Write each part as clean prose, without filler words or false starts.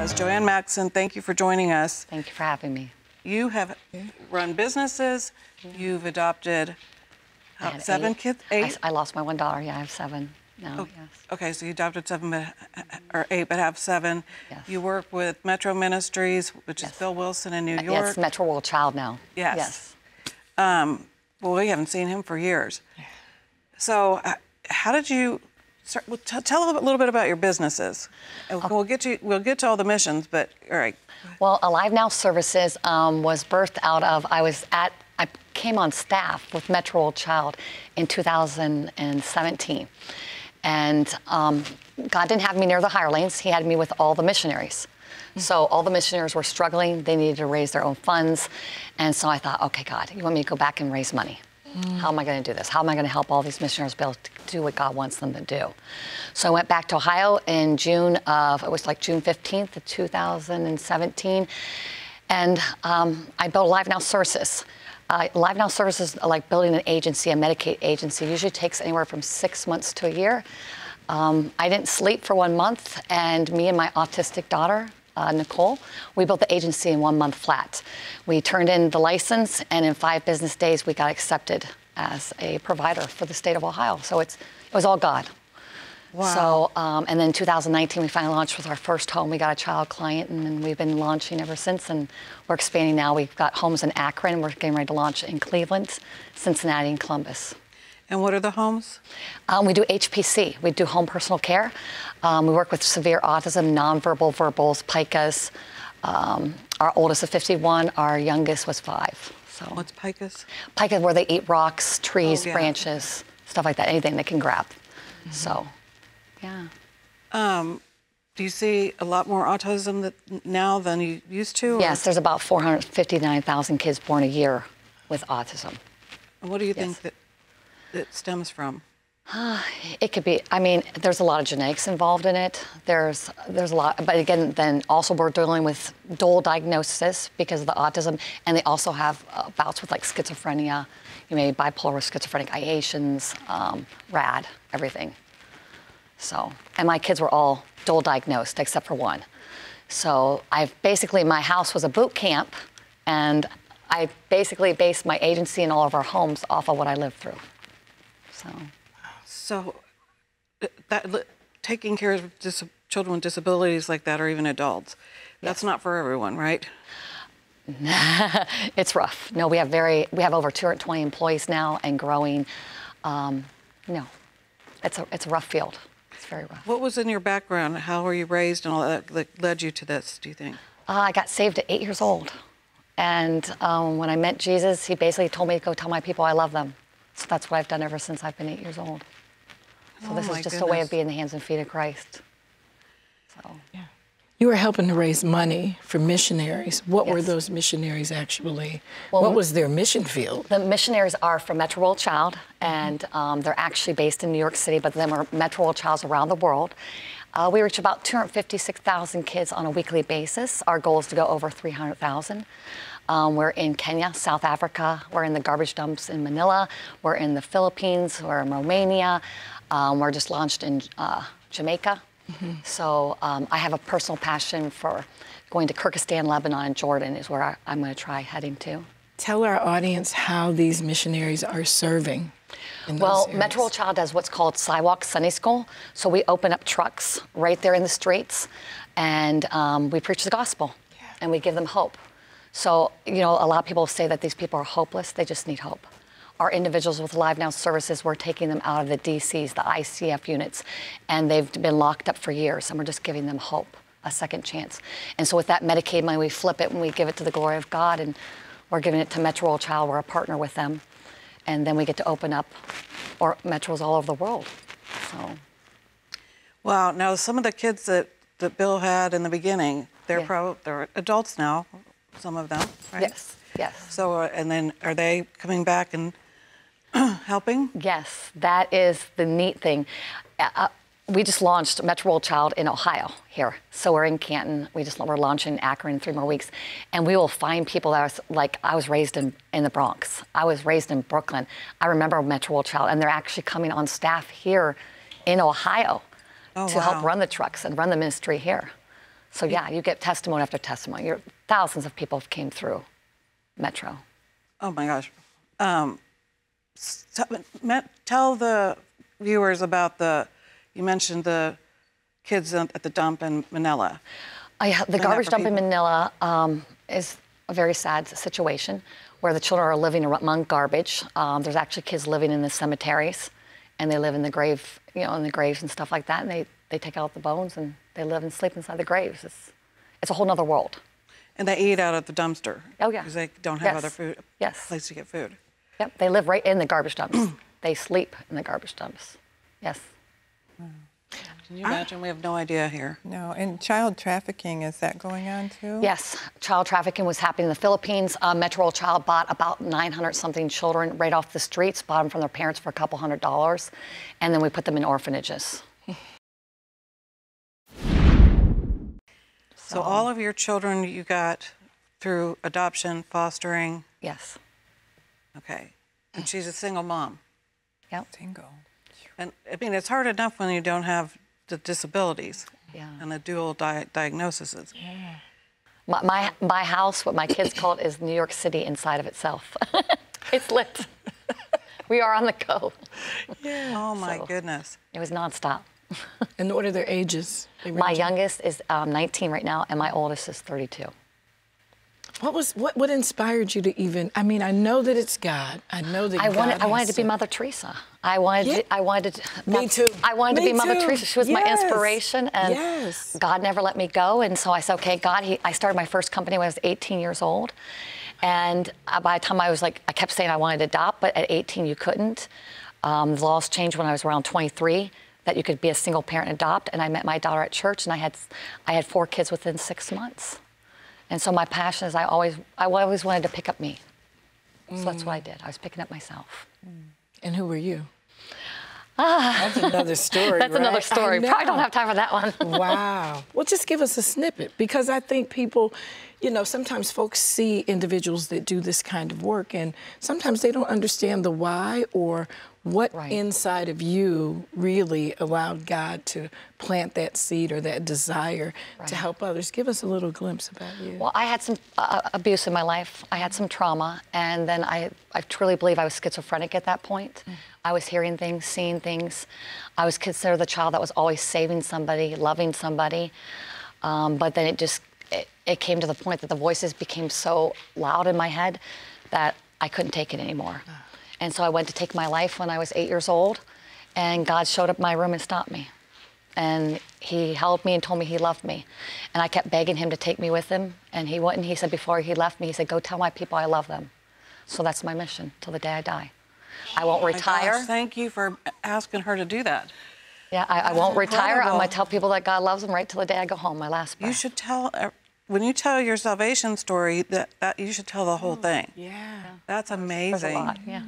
Ms. Joann Macksyn, thank you for joining us. Thank you for having me. You have run businesses. You've adopted 7 kids, 8? I lost my one daughter. Yeah, I have 7 now, yes. Okay, so you adopted 7, or 8, but have 7. Yes. You work with Metro Ministries, which is Bill Wilson in New York. Yes, Metro World Child now. Yes. Well, we haven't seen him for years. So how did you start? Well, tell a little bit about your businesses. We'll get to all the missions, but all right. Well, Alive Now Services was birthed out of, I came on staff with Metro World Child in 2017. And God didn't have me near the hirelings. He had me with all the missionaries. So all the missionaries were struggling. They needed to raise their own funds. And so I thought, okay, God, you want me to go back and raise money? How am I going to do this? How am I going to help all these missionaries be able to do what God wants them to do? So I went back to Ohio in June 15th of 2017. And I built Alive Now Services. Alive Now Services, like building an agency, a Medicaid agency, usually takes anywhere from 6 months to a year. I didn't sleep for 1 month, and me and my autistic daughter, Nicole, we built the agency in 1 month flat. We turned in the license, and in 5 business days, we got accepted as a provider for the state of Ohio. So it was all God. Wow. So, and then 2019, we finally launched with our first home. We got a child client, and then we've been launching ever since, and we're expanding now. We've got homes in Akron, and we're getting ready to launch in Cleveland, Cincinnati, and Columbus. And what are the homes? We do HPC. We do home personal care. We work with severe autism, nonverbal, verbals, PICAs. Our oldest is 51. Our youngest was 5. So What's PICAs? PICAs, where they eat rocks, trees, branches, stuff like that, anything they can grab. So, yeah. Do you see a lot more autism now than you used to? Or? Yes, there's about 459,000 kids born a year with autism. And what do you think that it stems from? It could be, I mean, there's a lot of genetics involved in it. There's a lot, but again, then also we're dealing with dual diagnosis because of the autism, and they also have bouts with like schizophrenia, bipolar, schizophrenic ideations, RAD, everything. So, and my kids were all dual diagnosed except for one. So my house was a boot camp, and I basically based my agency and all of our homes off of what I lived through. So taking care of children with disabilities like that, or even adults, that's not for everyone, right? It's rough. No, we have over 220 employees now and growing. No, it's a rough field. It's very rough. What was in your background? How were you raised and all that led you to this, do you think? I got saved at 8 years old. And when I met Jesus, he basically told me to go tell my people I love them. So that's what I've done ever since I've been 8 years old. So this is just a way of being the hands and feet of Christ. So. Yeah. You were helping to raise money for missionaries. What were those missionaries actually? Well, what was their mission field? The missionaries are from Metro World Child, and they're actually based in New York City, but then we're Metro World Childs around the world. We reach about 256,000 kids on a weekly basis. Our goal is to go over 300,000. We're in Kenya, South Africa. We're in the garbage dumps in Manila. We're in the Philippines. We're in Romania. We're just launched in Jamaica. So I have a personal passion for going to Kyrgyzstan, Lebanon, and Jordan is where I'm going to try heading to. Tell our audience how these missionaries are serving in those areas. Metro World Child does what's called Sidewalk Sunday School. So we open up trucks right there in the streets, and we preach the gospel, and we give them hope. So, a lot of people say that these people are hopeless. They just need hope. Our individuals with Alive Now Services, we're taking them out of the DCs, the ICF units, and they've been locked up for years, and we're just giving them hope, a second chance. And so with that Medicaid money, we flip it and we give it to the glory of God, and we're giving it to Metro World Child. We're a partner with them. And then we get to open up Metros all over the world. So. Wow. Now, some of the kids that Bill had in the beginning, they're adults now, some of them, right? Yes, yes. So, and then are they coming back and helping? Yes, that is the neat thing. We just launched Metro World Child in Ohio here. So we're in Canton. We're launching in Akron in 3 more weeks. And we will find people that are I was raised in the Bronx. I was raised in Brooklyn. I remember Metro World Child, and they're actually coming on staff here in Ohio to help run the trucks and run the ministry here. So yeah, you get testimony after testimony. Thousands of people have came through Metro. Oh my gosh. Tell the viewers about you mentioned the kids at the dump in Manila. The garbage dump in Manila is a very sad situation where the children are living among garbage. There's actually kids living in the cemeteries, and they live in the grave, in the graves and stuff like that, and they take out the bones and they live and sleep inside the graves. It's a whole nother world. And they eat out at the dumpster. Oh, yeah. Because they don't have other food, yes. place to get food. Yep, they live right in the garbage dumps. They sleep in the garbage dumps. Yes. Can you imagine? We have no idea here. No, and child trafficking, is that going on too? Yes, child trafficking was happening in the Philippines. Metro Child bought about 900-something children right off the streets, bought them from their parents for a couple $100s, and then we put them in orphanages. So all of your children you got through adoption, fostering? Yes. Okay. And she's a single mom? Yep. Single. And I mean, it's hard enough when you don't have the disabilities and the dual diagnoses. Yeah. My house, what my kids call it, is New York City inside of itself. It's lit. We are on the go. Yeah. Oh my goodness. It was nonstop. And what are their ages? My youngest is 19 right now, and my oldest is 32. What inspired you to even? I mean, I know that it's God. I know that I wanted to be Mother Teresa. I wanted Me too. I wanted to be Mother Teresa. She was my inspiration, and yes. God never let me go. And so I said, okay, God. I started my first company when I was 18 years old, and by the time I was I kept saying I wanted to adopt, but at 18 you couldn't. The laws changed when I was around 23 that you could be a single parent and adopt. And I met my daughter at church, and I had 4 kids within 6 months. And so my passion is I always wanted to pick up me. So that's what I did. I was picking up myself. And who were you? That's another story. That's another story. Probably don't have time for that one. Wow. Well, just give us a snippet, because I think people, sometimes folks see individuals that do this kind of work, and sometimes they don't understand the why or what inside of you really allowed God to plant that seed or that desire to help others. Give us a little glimpse about you. Well, I had some abuse in my life. I had some trauma, and then I truly believe I was schizophrenic at that point. I was hearing things, seeing things. I was considered the child that was always saving somebody, loving somebody. But then it came to the point that the voices became so loud in my head that I couldn't take it anymore. And so I went to take my life when I was 8 years old, and God showed up in my room and stopped me. And he held me and told me he loved me. And I kept begging him to take me with him, and he wouldn't. He said before he left me, he said, go tell my people I love them. So that's my mission till the day I die. I won't retire. Gosh, thank you for asking her to do that. Yeah, I won't retire. I'm going to tell people that God loves them right till the day I go home, my last breath. You should tell, when you tell your salvation story, that you should tell the whole thing. Yeah. That's amazing. There's a lot, yeah.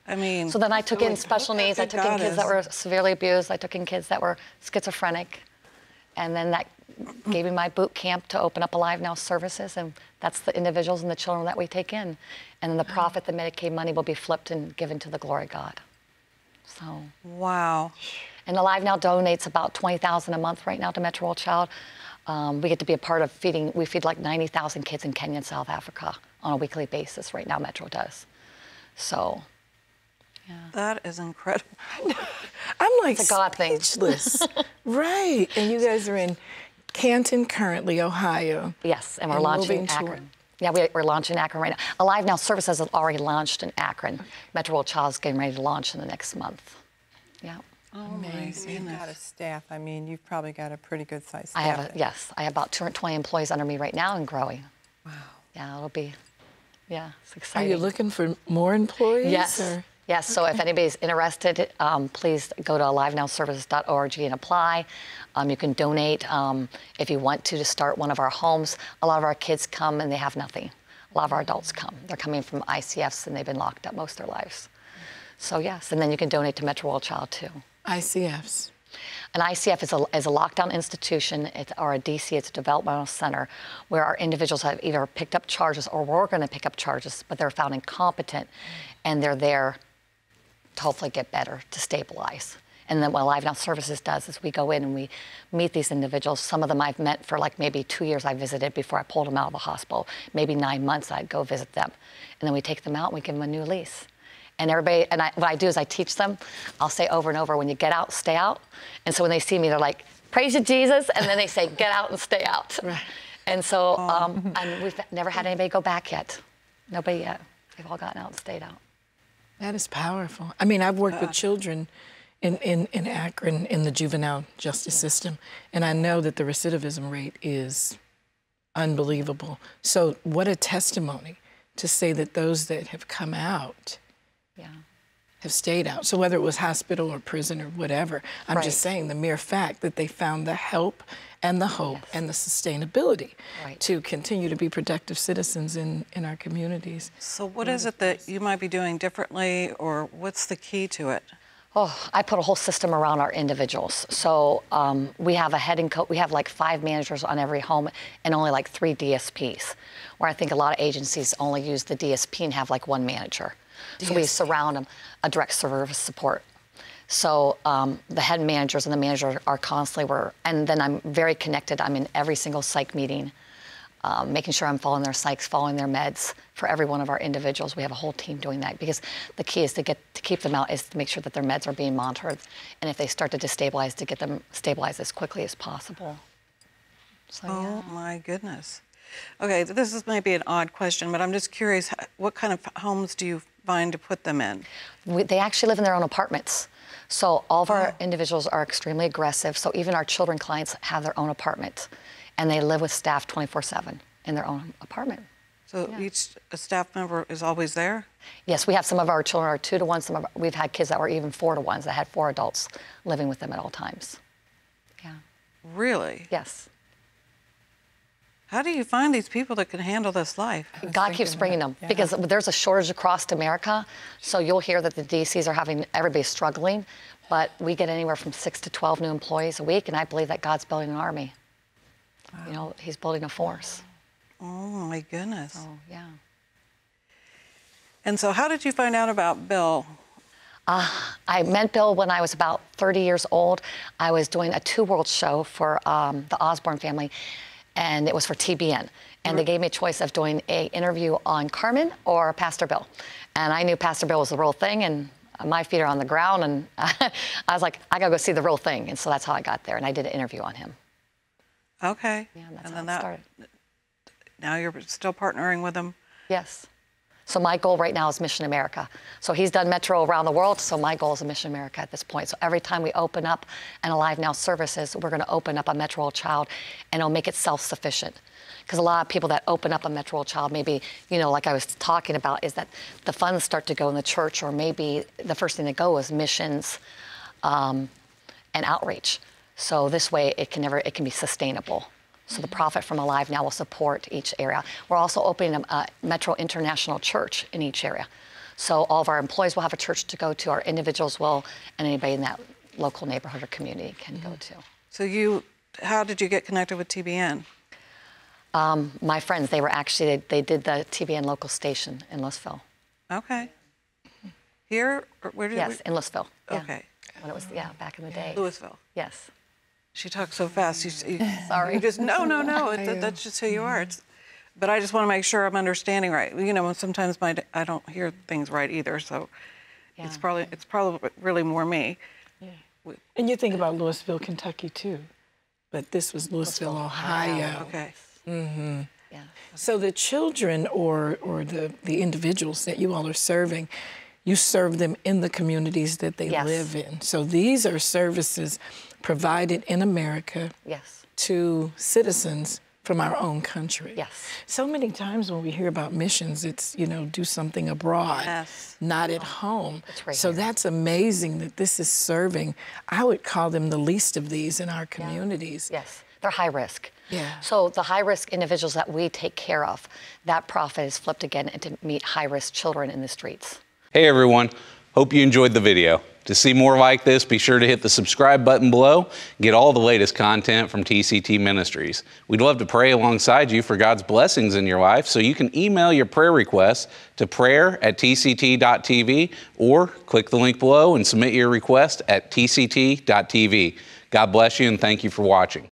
I mean, so then I took in special needs. I took in kids that were severely abused. I took in kids that were schizophrenic. And then that gave me my boot camp to open up Alive Now services. And that's the individuals and the children that we take in. And then the profit, the Medicaid money will be flipped and given to the glory of God. So. Wow. And Alive Now donates about $20,000 a month right now to Metro Child. We get to be a part of feeding. We feed like 90,000 kids in Kenya and South Africa on a weekly basis right now, Metro does. So. Yeah. That is incredible. I'm like it's a God speechless. Right. And you guys are in Canton currently, Ohio. Yes, and we're launching Akron. Yeah, we're launching Akron right now. Alive Now Services has already launched in Akron. Metro Child's getting ready to launch in the next month. Yeah. Oh, amazing. You've got a staff. I mean, you've probably got a pretty good sized staff. I have about 220 employees under me right now and growing. Wow. Yeah, it'll be, it's exciting. Are you looking for more employees? Yes. Yes, so if anybody's interested, please go to alivenowservices.org and apply. You can donate if you want to start one of our homes. A lot of our kids come and they have nothing. A lot of our adults come. They're coming from ICFs and they've been locked up most of their lives. So yes, and then you can donate to Metro World Child too. ICFs. An ICF is a lockdown institution, or a DC, it's a developmental center, where our individuals have either picked up charges or were going to pick up charges, but they're found incompetent, and they're there to hopefully get better, to stabilize. And then what Alive Now Services does is we go in and we meet these individuals. Some of them I've met for like maybe 2 years I visited before I pulled them out of the hospital. Maybe 9 months I'd go visit them. And then we take them out and we give them a new lease. And everybody, and what I do is I teach them, I'll say over and over, when you get out, stay out. And so when they see me, they're like, praise you, Jesus. And then they say, get out and stay out. Right. And so and we've never had anybody go back yet. Nobody yet. They've all gotten out and stayed out. That is powerful. I mean, I've worked with children in Akron in the juvenile justice system, and I know that the recidivism rate is unbelievable. So what a testimony to say that those that have come out have stayed out. So whether it was hospital or prison or whatever, I'm just saying the mere fact that they found the help and the hope and the sustainability to continue to be productive citizens in our communities. So what is it that you might be doing differently, or what's the key to it? Oh, I put a whole system around our individuals. So we have a head and coach. We have like 5 managers on every home and only like 3 DSPs, where I think a lot of agencies only use the DSP and have like 1 manager. So we surround them, a direct service support. So the head managers and the manager are constantly, and then I'm very connected. I'm in every single psych meeting, making sure I'm following their psychs, following their meds for every one of our individuals. We have a whole team doing that, because the key is to keep them out, is to make sure that their meds are being monitored. And if they start to destabilize, to get them stabilized as quickly as possible. So, oh my goodness. Okay, this is maybe an odd question, but I'm just curious, what kind of homes do you find to put them in? They actually live in their own apartments. So all of our individuals are extremely aggressive. So even our children clients have their own apartment, and they live with staff 24/7 in their own apartment. So each staff member is always there? Yes, we have some of our children are 2 to 1. We've had kids that were even 4 to 1s that had 4 adults living with them at all times. Yeah. Really? Yes. How do you find these people that can handle this life? God keeps bringing them, because there's a shortage across America. So you'll hear that the DCs are having, everybody's struggling, but we get anywhere from 6 to 12 new employees a week, and I believe that God's building an army. Wow. You know, he's building a force. Oh my goodness. Oh, yeah. And so how did you find out about Bill? I met Bill when I was about 30 years old. I was doing a 2 World show for the Osborne family, and it was for TBN. And they gave me a choice of doing an interview on Carmen or Pastor Bill. And I knew Pastor Bill was the real thing, and my feet are on the ground, and I was like, I gotta go see the real thing. And so that's how I got there, and I did an interview on him. Okay. Yeah, and that's and how it started. Now you're still partnering with him? Yes. So my goal right now is Mission America. So he's done Metro around the world, so my goal is a Mission America at this point. So every time we open up an Alive Now Services, we're gonna open up a Metro Child, and it'll make it self-sufficient. Because a lot of people that open up a Metro Child, maybe, you know, like I was talking about, is that the funds start to go in the church, or maybe the first thing to go is missions and outreach. So this way it can be sustainable. So the profit from Alive Now will support each area. We're also opening a Metro International Church in each area. So all of our employees will have a church to go to, our individuals will, and anybody in that local neighborhood or community can go to. So how did you get connected with TBN? My friends, they did the TBN local station in Louisville. Okay. Here, or where did Yes, in Louisville. Yeah. Okay. When it was, back in the day. Louisville. Yes. She talks so fast. Sorry. You just, no. That's just who you are. But I just want to make sure I'm understanding right. You know, sometimes I don't hear things right either. So it's probably really more me. Yeah. And you think about Louisville, Kentucky too, but this was Louisville, Ohio. Okay. Mm-hmm. Yeah. So the children or the individuals that you all are serving, you serve them in the communities that they live in. So these are services provided in America to citizens from our own country. Yes. So many times when we hear about missions, it's, you know, do something abroad, not at home. So that's amazing that this is serving, I would call them the least of these in our communities. Yes, they're high risk. Yeah. So the high-risk individuals that we take care of, that profit is flipped again to meet high-risk children in the streets. Hey everyone, Hope you enjoyed the video. To see more like this, be sure to hit the subscribe button below and get all the latest content from TCT Ministries. We'd love to pray alongside you for God's blessings in your life, so you can email your prayer requests to prayer@tct.tv or click the link below and submit your request at tct.tv. God bless you and thank you for watching.